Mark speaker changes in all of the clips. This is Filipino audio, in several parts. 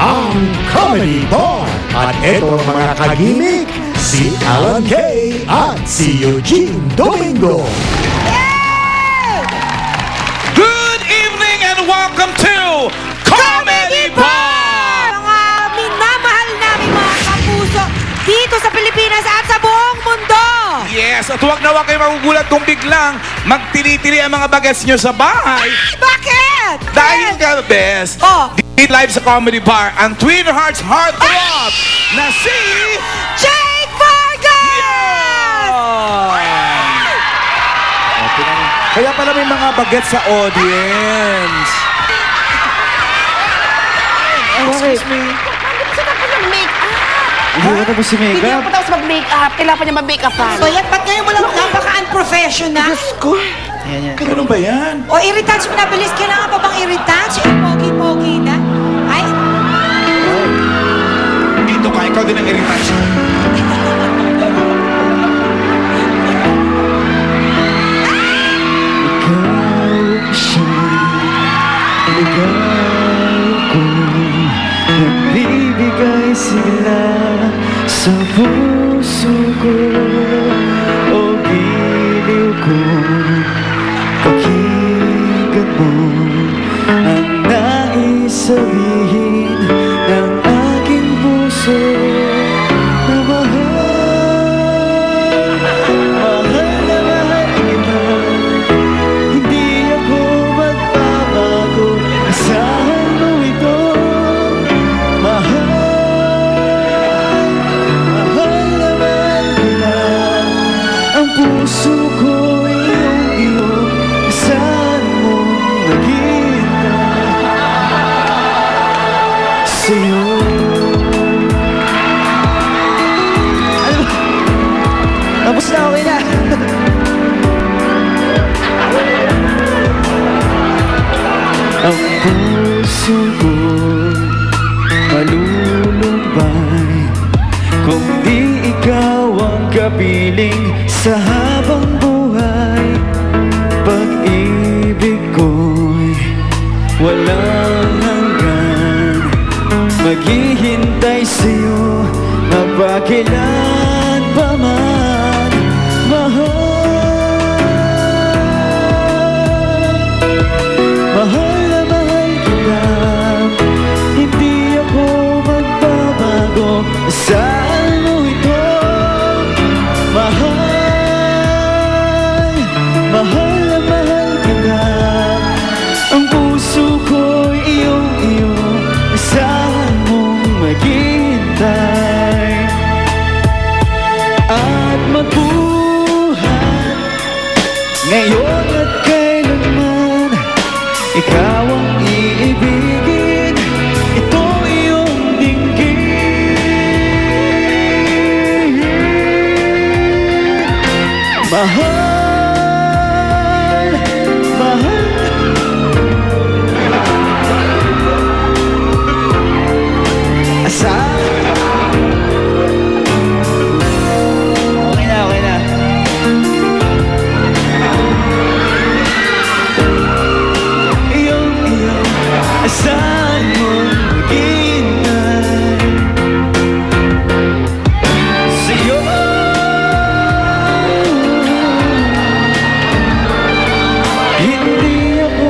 Speaker 1: ang Comedy Bar. At ito ang mga kagimik, si Alan K. at si Eugene Domingo.
Speaker 2: Good evening and welcome to Comedy Bar!
Speaker 3: Mga minamahal namin mga kapuso dito sa Pilipinas at sa buong mundo!
Speaker 2: Yes, at huwag na huwag kayo magugulat kung biglang magtili-tili ang mga bagets nyo sa bahay.
Speaker 3: Ay, bakit?
Speaker 2: Dahil ka, best,
Speaker 3: Oh.
Speaker 2: dito live sa Comedy Bar ang Twin Hearts Heartthrob na si...
Speaker 3: Jake Vargas!
Speaker 2: Kaya pala may mga bagets sa audience. Excuse me.
Speaker 4: Hindi pa tapos mag-make-up.
Speaker 5: Hindi ka tapos si
Speaker 4: Hindi
Speaker 5: makeup.
Speaker 4: pa tapos mag-make-up. Kailangan niya mag-make-upan.
Speaker 3: So yan, ba't ngayon mo lang napaka-unprofessional?
Speaker 4: Diyos ko.
Speaker 5: Yan.
Speaker 2: Ano ba yan?
Speaker 3: O i-retouch mo na bilis, kailangan pa bang i-retouch? Eh, pogi-pogi na. Ay,
Speaker 2: Dito ka, ikaw din ang irritation.
Speaker 5: Ikaw siya, ikaw ko, nagbibigay sigla sa puso ko. O giliw ko, pakinggan mo ang nais sabihin ng aking puso. Na mahal na mahal kita. Hindi ako magbabago, asahan mo ito. Mahal na mahal kita. Ang puso ko iyong asahan mo maghintay sa'yo. Ano ba? Tapos na, okay na. Ang puso ko malulumbay kung di ikaw ang kapiling sa habang buhay. Pag-ibig ko'y walang hanggan, maghihintay sa'yo mapakailan pa man. Mahal na mahal kita. Hindi ako magbabago, asahan mo ito. Mahal na mahal kita. Ang puso ko'y iyong asahan mong maghintay at magbuhat ngayon at kailanman. Ikaw ang iibigin, ito iyong dinggin. Mahal, mahal. Asahan. Okay na, okay na. Asahan mo maghintay sa'yo. Hindi ako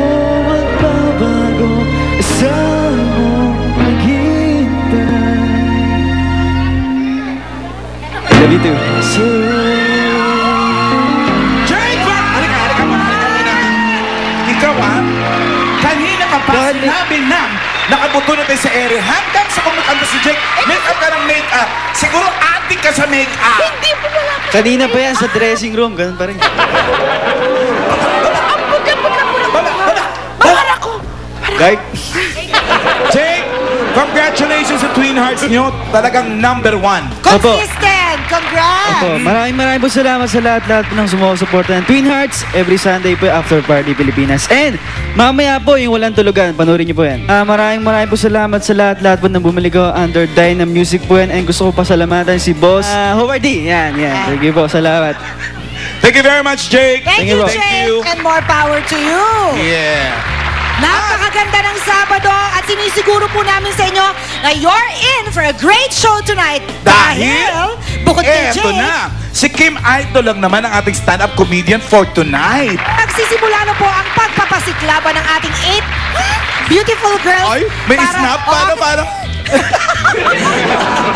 Speaker 5: magbabago, asahan mo maghintay. I love you too.
Speaker 2: Jake! Halika mo. Ikaw kanina ka pa
Speaker 5: Bakit?
Speaker 2: sinabi na nakabuto na tayo sa ere hanggang sa kumukanta si Jake. Make-up ka ng make-up. Siguro adik ka sa make-up.
Speaker 4: Hindi po wala pa.
Speaker 5: Kanina pa yan sa dressing room, ganun pa rin.
Speaker 4: Ang puga-puga po ng
Speaker 2: Bala!
Speaker 4: Mahal ako.
Speaker 5: Guard,
Speaker 2: Jake, congratulations sa Twin Hearts nyo. Talagang #1.
Speaker 3: consistent! Congrats!
Speaker 5: Opo, maraming po salamat sa lahat-lahat po ng sumusuporta ng Twin Hearts. Every Sunday po after party Pilipinas. And mamaya po yung walang tulugan, panoorin niyo po yan. Maraming po salamat sa lahat-lahat po ng bumili ko under Dynam Music po yan. And gusto ko pa salamatan si Boss Howard D. Yan. Thank you po, salamat.
Speaker 2: Thank you very much, Jake.
Speaker 3: Thank you,
Speaker 2: Thank
Speaker 3: Jake,
Speaker 2: you.
Speaker 3: and more power to you!
Speaker 2: Yeah.
Speaker 3: Napakaganda ng Sabado at sinisiguro po namin sa inyo na you're in for a great show tonight.
Speaker 2: Dahil,
Speaker 3: bukod kay
Speaker 2: eto
Speaker 3: Jake,
Speaker 2: na. Si Kim Idol lang naman ang ating stand-up comedian for tonight.
Speaker 3: magsisimula na po ang pagpapasiklaban ng ating 8 beautiful girls.
Speaker 2: Ay, may snap. Paano?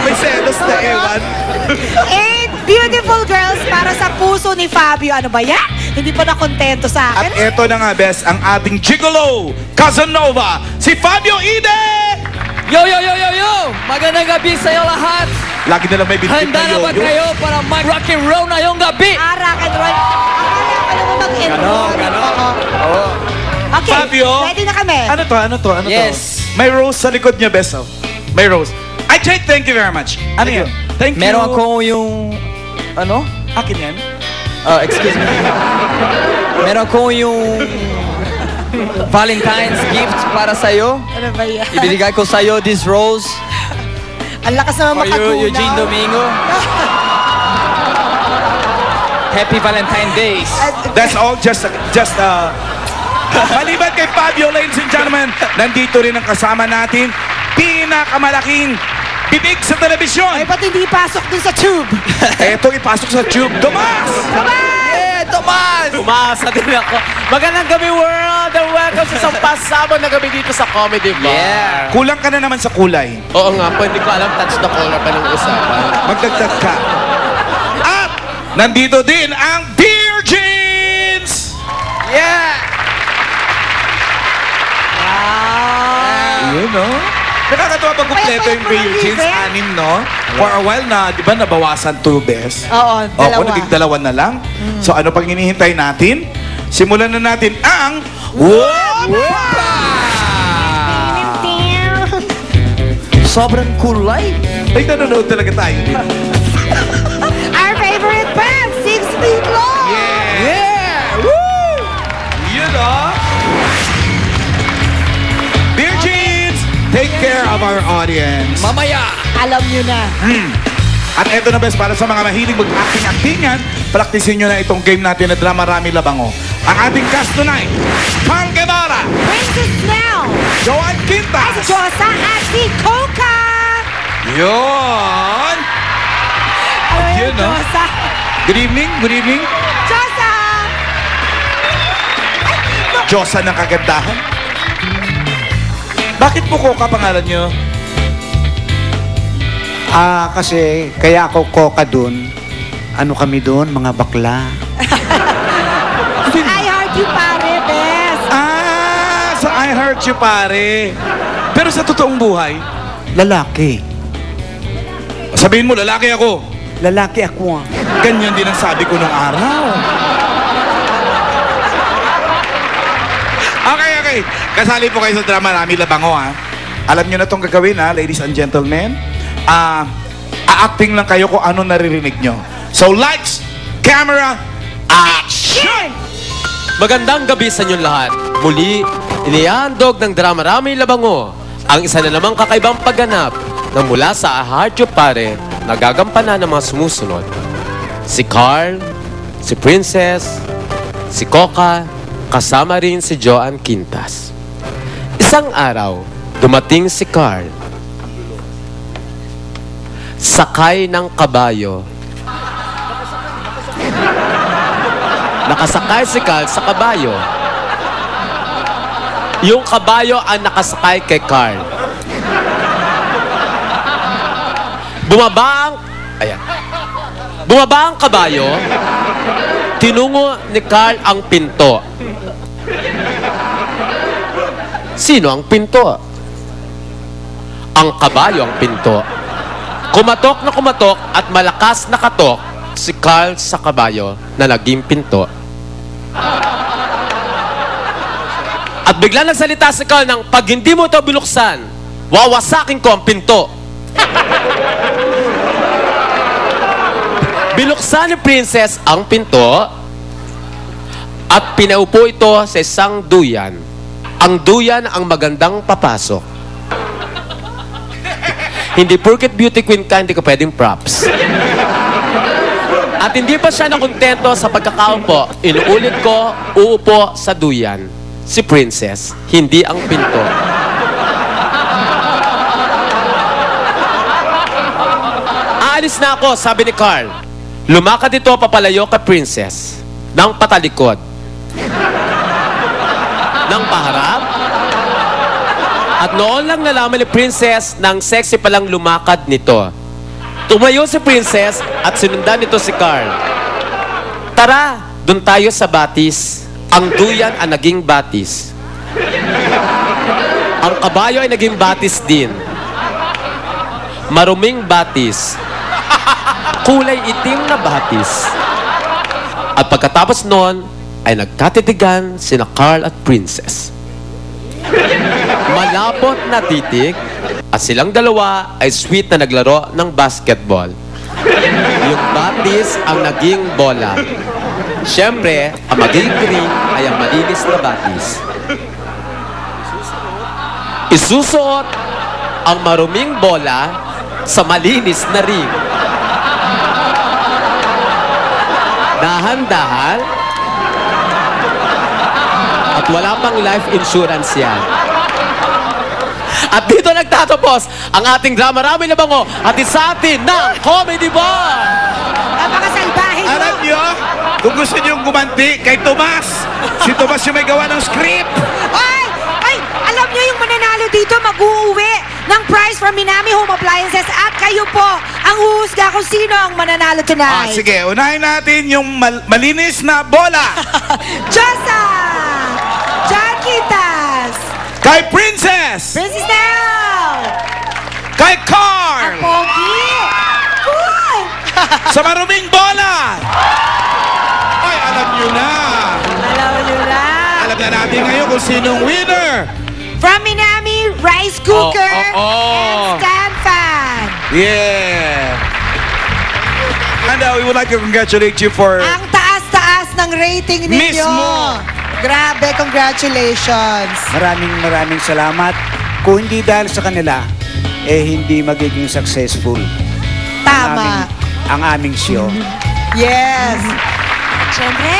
Speaker 2: May selos na ewan.
Speaker 3: 8 beautiful girls para sa puso ni Fabio. Ano ba yan? Hindi pa nakontento sa
Speaker 2: At
Speaker 3: akin.
Speaker 2: eto na nga, best, ang ating gigolo, Casanova, si Fabio Ide!
Speaker 6: Yo! Magandang gabi sa iyo lahat.
Speaker 2: Lagi na lang may bintik
Speaker 6: Handa
Speaker 2: na
Speaker 6: na ba
Speaker 2: yo-yo.
Speaker 6: kayo para mag-rock and roll na yung gabi?
Speaker 3: Rock and roll. Akala mo mag-enroll. Oo. Okay,
Speaker 2: Fabio?
Speaker 3: ready na kami.
Speaker 2: Ano to?
Speaker 6: Yes.
Speaker 2: May rose sa likod niya, best. Oh. May rose. Ay, Jake, thank you very much. Ano yun? Thank you.
Speaker 6: Meron ako yung... Ano?
Speaker 2: Akin yan?
Speaker 6: Excuse me. Meron ako yung... Valentine's gift para sa'yo.
Speaker 3: Ano ba yan?
Speaker 6: Ibinigay ko sa'yo this rose.
Speaker 3: Ang lakas naman
Speaker 6: For you,
Speaker 3: makagunaw.
Speaker 6: Eugene Domingo. Happy Valentine's Days.
Speaker 2: That's all maliban kay Fabio, ladies and gentlemen, nandito rin ang kasama natin, pinakamalaking bibig sa telebisyon.
Speaker 3: Ay, ba't hindi pasok dun sa tube?
Speaker 2: Eto, ipasok sa tube. Tomas!
Speaker 6: Yeah, Tomas! Umasa din ako. Magandang gabi, world! And welcome sa isang pasabog na gabi dito sa Comedy Bar. Yeah.
Speaker 2: Kulang ka na naman sa kulay.
Speaker 6: Oo nga po, hindi ko alam touch the color pa ng usapan.
Speaker 2: Magdagdag ka. At nandito din ang Dear Jeans!
Speaker 6: Yeah!
Speaker 2: Yun, no? Nakakatawa pag kumpleto yung Dear Jeans, anim, no? For a while na, di ba, nabawasan 2 bes?
Speaker 3: Oo, dalawa.
Speaker 2: Naging 2 na lang. So ano pang hinihintay natin? Simulan na natin ang Whoop!
Speaker 6: Sobrang kulay.
Speaker 2: Ay, nanonood talaga tayo.
Speaker 3: Our favorite band, 6 feet long!
Speaker 2: Yeah! Woo! Yun, oh! Dear Jeans, take care of our audience.
Speaker 6: Mamaya!
Speaker 3: Alam nyo na.
Speaker 2: At eto na best, para sa mga mahilig mag-acting-actingan, praktisin nyo na itong game natin na Drama Rami Labango. Ang ating cast tonight, Carl Guevara,
Speaker 3: Princess Snell,
Speaker 2: Joan Quintas,
Speaker 3: si Josa at si Coca!
Speaker 2: yun!
Speaker 3: Ano
Speaker 2: Yun,
Speaker 3: yung
Speaker 2: no?
Speaker 3: Josa?
Speaker 2: Good evening, good evening.
Speaker 3: Josa!
Speaker 2: Diyosa ng kagandahan. Bakit po Coca pangalan nyo?
Speaker 7: Kasi kaya ako koka dun. Ano kami dun, mga bakla.
Speaker 3: I heart you pare, bes.
Speaker 2: Sa I Heart You, pare. Pero sa totoong buhay,
Speaker 7: Lalaki.
Speaker 2: sabihin mo, lalaki ako.
Speaker 7: Lalaki ako.
Speaker 2: Ganyan din ang sabi ko nung araw. Okay. Kasali po kayo sa Drama Rami Labango, ha? Alam nyo na itong gagawin, ha, ladies and gentlemen. A-acting lang kayo kung ano naririnig nyo. So, lights, camera, action!
Speaker 8: Magandang gabi sa inyong lahat. Muli, inihandog ng Drama Rami Labango ang isa na namang kakaibang pagganap na mula sa I Heart You Pare na gagampanan ng mga sumusunod. Si Carl, si Princess, si Coca, kasama rin si Joan Quintas. Isang araw, dumating si Carl. Sakay ng kabayo. Nakasakay si Carl sa kabayo. Yung kabayo ang nakasakay kay Carl. Bumaba ang kabayo. Tinungo ni Carl ang pinto. Sino ang pinto? Ang kabayo ang pinto. Kumatok na kumatok at malakas na katok si Carl sa kabayo na naging pinto. At bigla nagsalita si Carl ng, pag hindi mo ito binuksan, wawasakin ko ang pinto. Binuksan ni Princess ang pinto at pinaupo ito sa isang duyan. Ang duyan ang magandang papasok. Hindi porket beauty queen ka, hindi ka pwedeng props. At hindi pa siya nakontento sa pagkakaupo, inuulit ko, uupo sa duyan. si Princess, hindi ang pinto. Aalis na ako, sabi ni Carl. Lumakad ito papalayo kay Princess. Nang patalikod. Nang paharap. At noon lang nalaman ni Princess nang sexy palang lumakad nito. Tumayo si Princess at sinundan nito si Carl. Tara, dun tayo sa batis. Ang duyan ang naging batis. Ang kabayo ay naging batis din. Maruming batis. Kulay itim na batis. At pagkatapos noon, ay nagkatitigan sina Carl at Princess. Malapot na titig at silang dalawa ay sweet na naglaro ng basketball. Yung batis ang naging bola. Siyempre, ang magiging ring ay ang malinis na batis. Isusuot ang maruming bola sa malinis na ring. Dahan-dahan at wala pang life insurance yan. At dito nagtatapos ang ating drama Raming Labango at isa atin ng Comedy Bar.
Speaker 3: Napakasalbahe nyo.
Speaker 2: Alam nyo, kung gusto nyo gumanti kay Tomas, si Tomas yung may gawa ng script.
Speaker 3: Ay, alam nyo yung mananalo dito, mag-uuwi ng prize from Minami Home Appliances at kayo po ang huhusga kung sino ang mananalo tonight.
Speaker 2: Sige, unahin natin yung malinis na bola.
Speaker 3: Josa! John Quitas!
Speaker 2: Kay Princess!
Speaker 3: Princess Nell!
Speaker 2: Kay Carl!
Speaker 3: Pogi! Uy!
Speaker 2: Sa maruming bola! Ay, alam nyo na!
Speaker 3: Alam nyo na!
Speaker 2: Alam na natin ngayon kung sinong winner!
Speaker 3: From Minami, rice cooker and stand fan.
Speaker 2: Yeah! And we would like to congratulate you for...
Speaker 3: Ang taas-taas ng rating ninyo.
Speaker 2: Mismo.
Speaker 3: Grabe, congratulations.
Speaker 7: Maraming salamat. Kung hindi dahil sa kanila, hindi magiging successful
Speaker 3: Tama.
Speaker 7: ang aming show.
Speaker 3: Yes.
Speaker 9: Siyempre,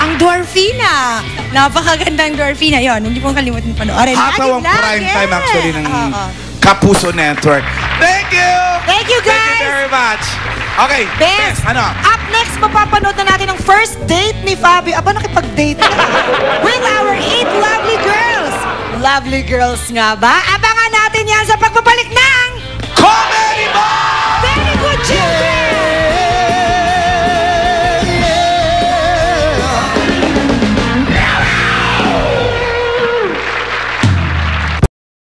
Speaker 9: ang Dwarfina. Napakagandang Dwarfina. Yun, hindi pong kalimutan panoorin.
Speaker 2: Hataw ang prime time actually ng Kapuso Network. Thank you!
Speaker 3: Thank you, guys!
Speaker 2: Thank you very much. Okay,
Speaker 3: Bes,
Speaker 2: ano?
Speaker 3: up next, mapapanood na natin ang first date ni Fabio. Aba, nakipag-date na. With our 8 lovely girls. Lovely girls nga ba? Abangan natin yan sa pagbabalik ng
Speaker 2: Comedy!